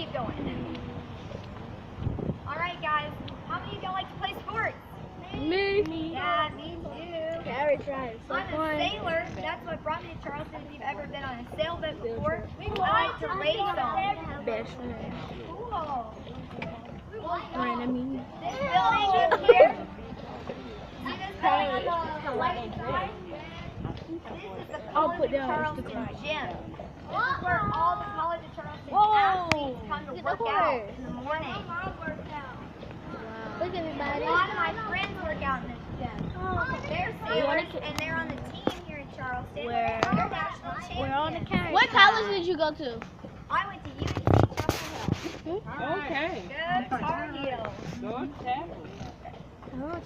keep going. Alright guys, how many of y'all like to play sports? Me. Yeah, me too. Carriage ride. So I'm a sailor. That's what brought me to Charleston. If you've ever been on a sailboat before, I like to race them. Best friend. Cool. Friend, I mean. This building up here. See this building on the left side? This is the College of Charleston gym. This is where all the College of Charleston athletes come to work out in the morning. Look at everybody. A lot of my friends work out in this gym. They're sailors and they're on the team here in Charleston. They're national champions. We're on the carriage. What college did you go to? I went to UNC Chapel Hill. Okay. Good Tar Heels. Good tackle.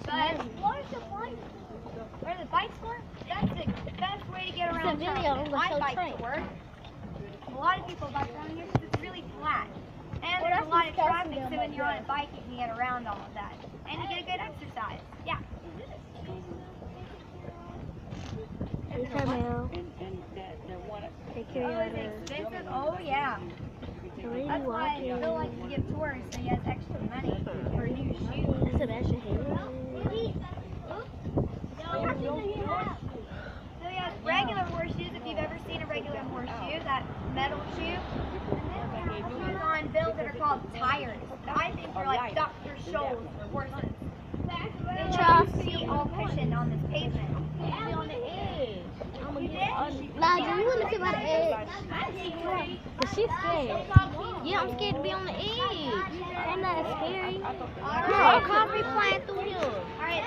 But where the bikes for? That's the best way to get around Charleston. I bike to work. A lot of people bike around here because it's really flat. And there's a lot of traffic, so when you're on a bike, you can get around all of that. And you get a good exercise. Yeah. And that one. Take Oh, care of it's expensive? Oh, yeah. That's why I still like to give tours so he has extra money for new shoes. Sebastian So he has regular horseshoes, if you've ever seen a regular horseshoe, that metal shoe. And then there are shoes on bills that are called tires. That I think are like Dr. Scholl's for horses. They have feet all cushioned on this pavement. on the edge. You did? Nah, do you want to sit by the edge? Cause she's scared. Yeah, I'm scared to be on the edge. I'm not scary. No, coffee flying through here. Alright.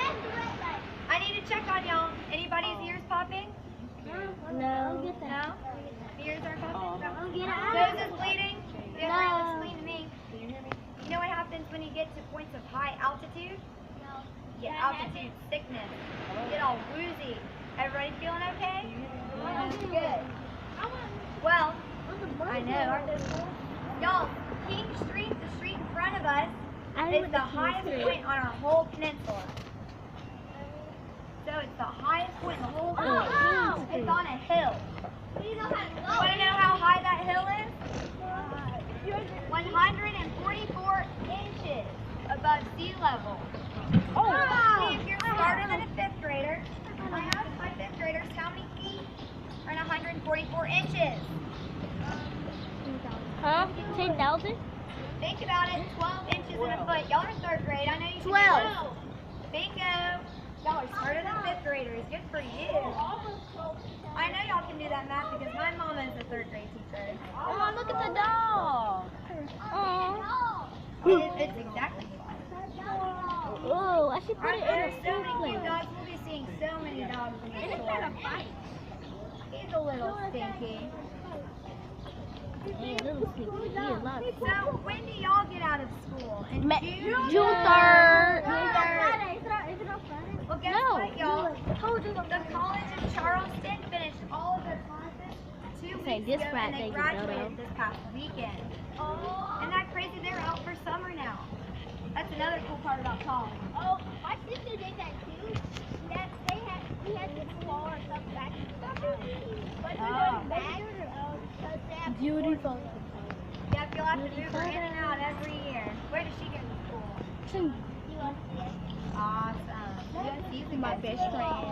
I need to check on y'all. Anybody's ears popping? No. No? Ears aren't popping? No. No. Nose is bleeding? Yeah, right, looks clean to me. You know what happens when you get to points of high altitude? You get altitude sickness. You get all woozy. Everybody feeling okay? Good. Well, I know, aren't those cool? Y'all, King Street, the street in front of us, is the highest point on our whole peninsula. So it's the highest point in the whole peninsula. It's on a hill. You want to know how high that hill is? 144 inches above sea level. See, if you're smarter than a 5th grader, I asked my 5th graders how many feet are in 144 inches. Huh? 10,000? Think about it, 12 inches in a foot. Y'all are 3rd grade, I know you can 12. Bingo. Y'all are smarter than 5th graders. Good for you. I know y'all can do that math because my mama is a 3rd grade teacher. Oh, look at the dog. Oh. It's exactly what. Oh, I should put it in There a are so food many cute plate. dogs. We'll be seeing so many dogs in the store. He's a little stinky. Yeah, little sneaky. He a lot of So, when do y'all get out of school? In June? June 3rd. Well, guess what, y'all? The College of Charleston finished all of their classes 2 Say weeks this ago, and Friday, they you graduated dodo. this past weekend. Isn't that crazy? They're out for summer now. That's another cool part about college. Oh, my sister did that too. That we had to floor or something back and stuff. But we went back. Beautiful. Yep, you'll have to move her in and out every year. Where does she go to school? Awesome. USC's my best friend.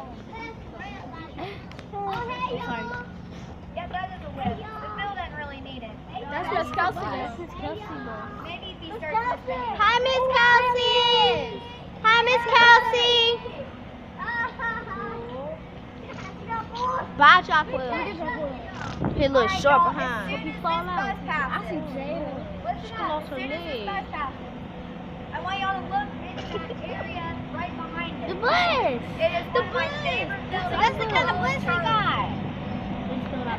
Oh, hey, y'all. Yep, that is a whip. The Phil doesn't really need it. That's what Kelsey does. That's Kelsey does. Maybe if he starts to spend it. Hi, Miss Kelsey. Hi, Miss Kelsey. Bye, chocolate. He looks short behind. As soon as this bus passes, listen up, as soon as this bus passes, I want y'all to look into that area right behind it. The bus. It is one of my favorite buildings. That's the kind of bus we got.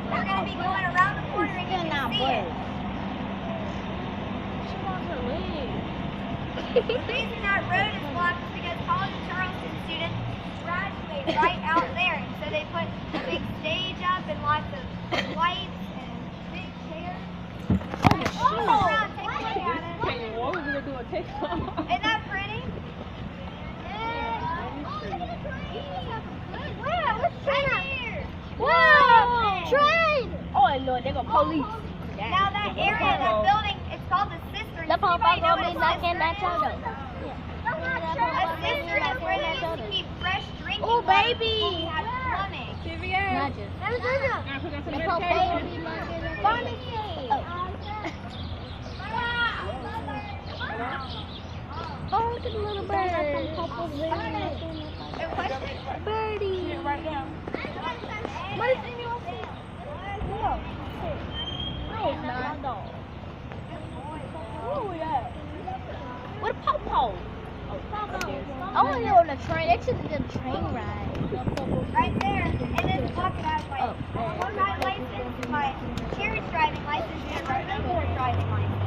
We're going to be going around the corner and you can see it. She wants her leg. The reason that road is blocked is because College of Charleston students graduate right out there. And so they put a big stage up and lots of lights and big chairs. Come around, take a look at it. What was we gonna do? A TikTok? Isn't that pretty? Wow, what's Right here. Whoa! Train! Oh, Lord, they're going to police. Now that area, that building, it's It's called a cistern. The pump Anybody know gonna what be a knocking that cistern toe is? though. A cistern is where they used to keep fresh drinking Oh, water baby. before we had plumbing. Nyjah. Now put on some The pump medication. Oh, look at the little bird. Good question. Birdie. Right down. What is in your feet? No, it's not. What a pawpaw? I want to go on a train. They should have done a train ride. Right there. And this book has my license, my carriage driving license, and my regular driving license.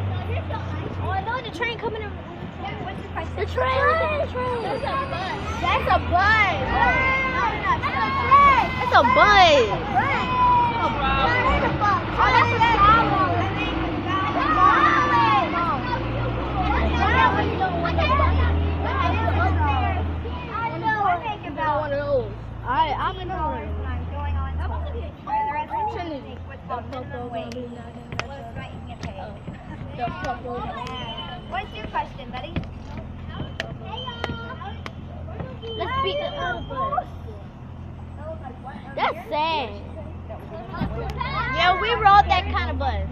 Oh, I know the train coming in. What's the question? The train. That's a bus. That's a bus. That's a bus. I've been on when I'm going on tour. For the rest of the week, what's called minimum wage. Lowest amount you can get paid. What's your question, buddy? Let's beat the other bus. That's sad. Yeah, we rode that kind of bus.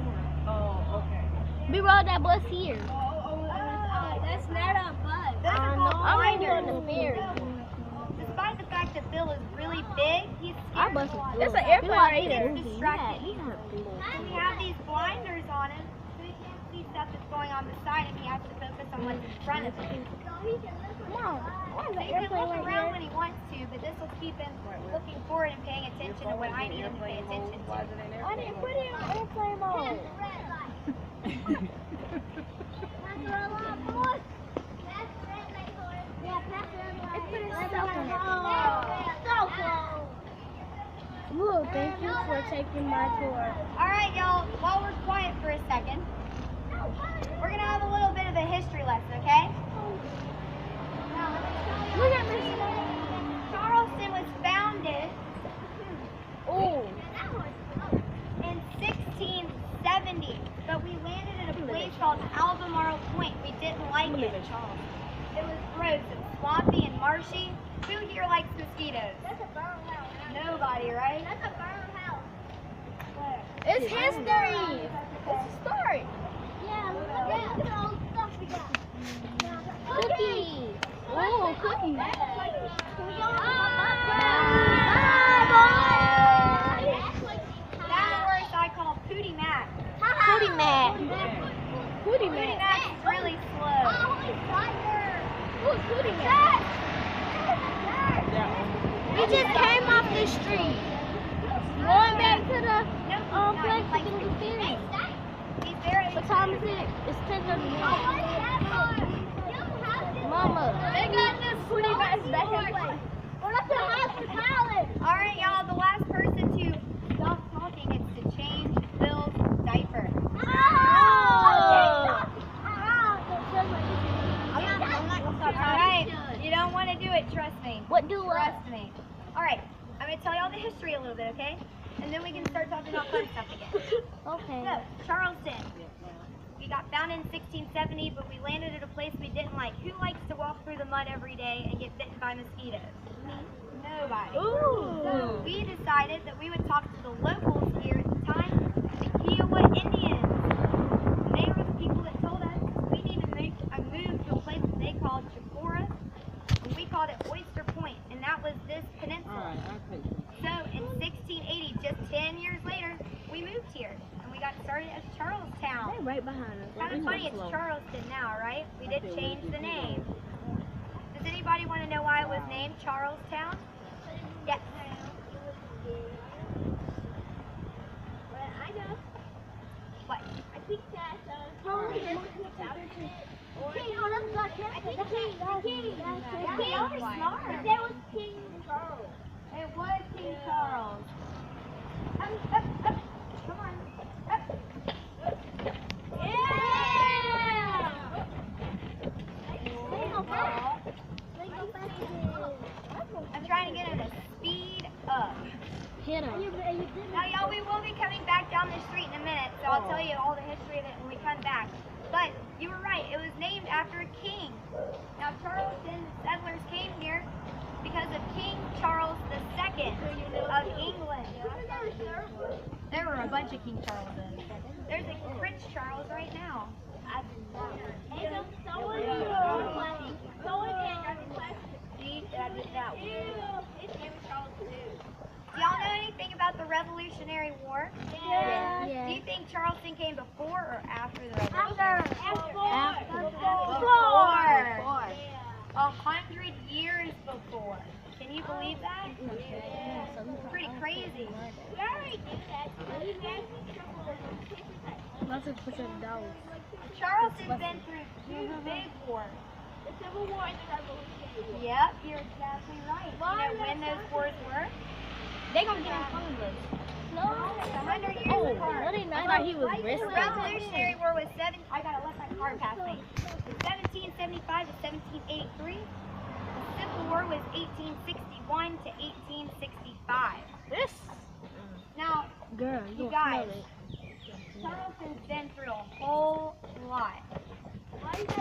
Oh, okay. We rode that bus here. That's not a bus. Those are called I'm right here blinders. on the ferry. Despite the fact that Bill is really big, he's Our scared bus of is water. It's an airplane right He's here. distracted. We have these blinders on him, so he can't see stuff that's going on beside him. He has to focus on what's in front of him. Come on. So he can look around when he wants to, but this will keep him looking forward and paying attention to what I need him to pay attention to. I didn't put it on airplane mode. Ooh, thank you for taking my tour. All right, y'all, while we're quiet for a second, we're going to have a little bit of a history lesson, okay? Look at this. Charleston was founded Oh, in 1670, but we landed at a place called Albemarle Point. We didn't like it. It was gross and swampy and marshy. Who here likes mosquitoes? That's a burn house. Nobody, right? That's a burn house. it's history. It's a story. Yeah, look at the old stuff we got. Cookies. Oh, cookies. That horse I call Pootie Mac. Cootie Mac. Pootie Mac is really slow. Who's Cootie Mac? We just came off the street. Going back to the place to get the ferry. He's very What time is it? It's 10:30. Mama. They got this pretty much back in place. Well, that's the hospitality. All right, y'all. The last person to stop talking is to change Bill's diaper. All right. You don't want to do it. Trust me. What do Trust me. All right. I'm gonna tell y'all the history a little bit, okay? And then we can start talking about fun stuff again. Okay. So, Charleston. We got founded in 1670, but we landed at a place we didn't like. Who likes to walk through the mud every day and get bitten by mosquitoes? Nobody. Ooh. So we decided that we would talk to the locals here at the time, the Kiowa Indians. They were the people that told us we need to make a move to a place that they called Chicora, and we called it Oyster Point, and that was this peninsula. So in 1680, just 10 years later, we moved here, and we got started as Charlestown. They're right behind us. Kind of funny, it's Charleston now, right? We did change the name. Does anybody want to know why it was named Charlestown? Yes. I know. What? I think that King, oh, that's not King. I think King. Y'all are smart. There was King Charles. It was King Charles. Up. Come on. Up. Yeah! I'm trying to get him to speed up. Hit him. Now, y'all, we will be coming back down the street in a minute, so I'll tell you all the history of it when we come back. II of England. There were a bunch of King Charleses. There's a Prince Charles right now. Do y'all know anything about the Revolutionary War? Yeah. Do you think Charleston came before or after the Revolutionary? After. Before. 100 years before. Can you believe that? Pretty crazy. Lots of $100. Charleston's been through 2 big wars. The Civil War and the Revolutionary War. Yep, you're exactly right. You know when those wars were? They gonna get in front of us. No, 100 years Oh, apart. I thought he was The risking. Revolutionary War was I gotta let my car pass me. 1775 to 1783. The Civil War was 1861 to 1865. This Now, girl, you guys, Charleston's been through a whole lot.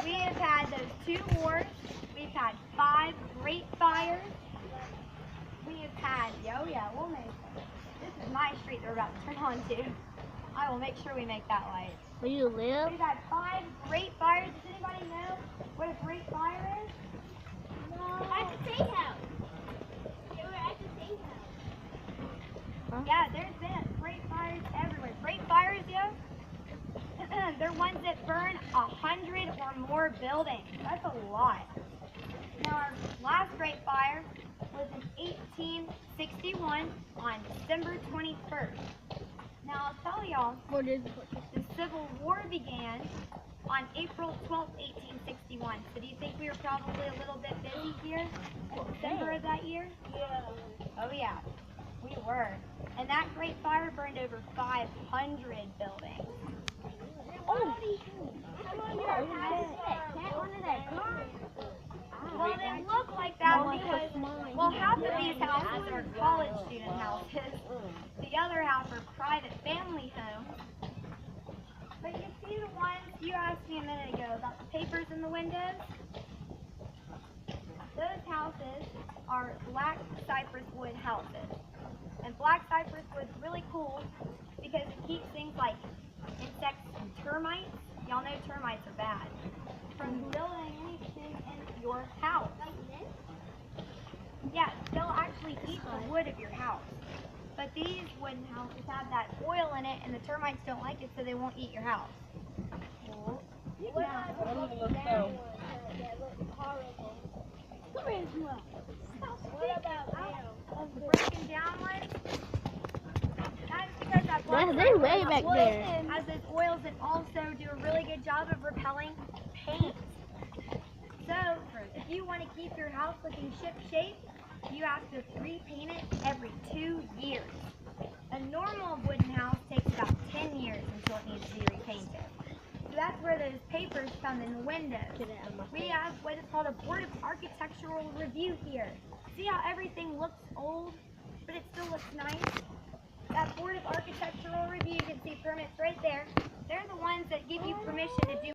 We have had those 2 wars. We've had 5 great fires. We have had, we'll make, this is my street they're about to turn on to. I will make sure we make that light. where you live? We've had 5 great fires. Does anybody know what a great fire is? At the state house. They were at the state house. Yeah, there's been great fires everywhere. Great fires, they're ones that burn 100 or more buildings. That's a lot. Now, our last great fire was in 1861 on December 21st. Now, I'll tell y'all, the Civil War began on April 12th, 1861. So do you think we were probably a little bit busy here in December of that year? Yeah. Oh yeah, we were. And that great fire burned over 500 buildings. Well, it didn't look like that because, half of these houses are college student houses. The other half are private family homes. But you see the ones you asked me a minute ago about the papers in the windows? Those houses are black cypress wood houses. And black cypress wood is really cool because it keeps things like insects and termites. Y'all know termites are bad. From building anything in your house. Yeah, they'll actually eat the wood of your house. But these wooden houses have that oil in it and the termites don't like it, so they won't eat your house. Cool. Now, breaking down ones. That's because that black They're way back wood there. has those oils that also do a really good job of repelling paint. So, if you want to keep your house looking ship-shape, you have to repaint it every 2 years. A normal wooden house takes about 10 years until it needs to be repainted. So that's where those papers come in the windows. We have what is called a Board of Architectural Review here. See how everything looks old, but it still looks nice? That Board of Architectural Review, you can see permits right there. They're the ones that give you permission to do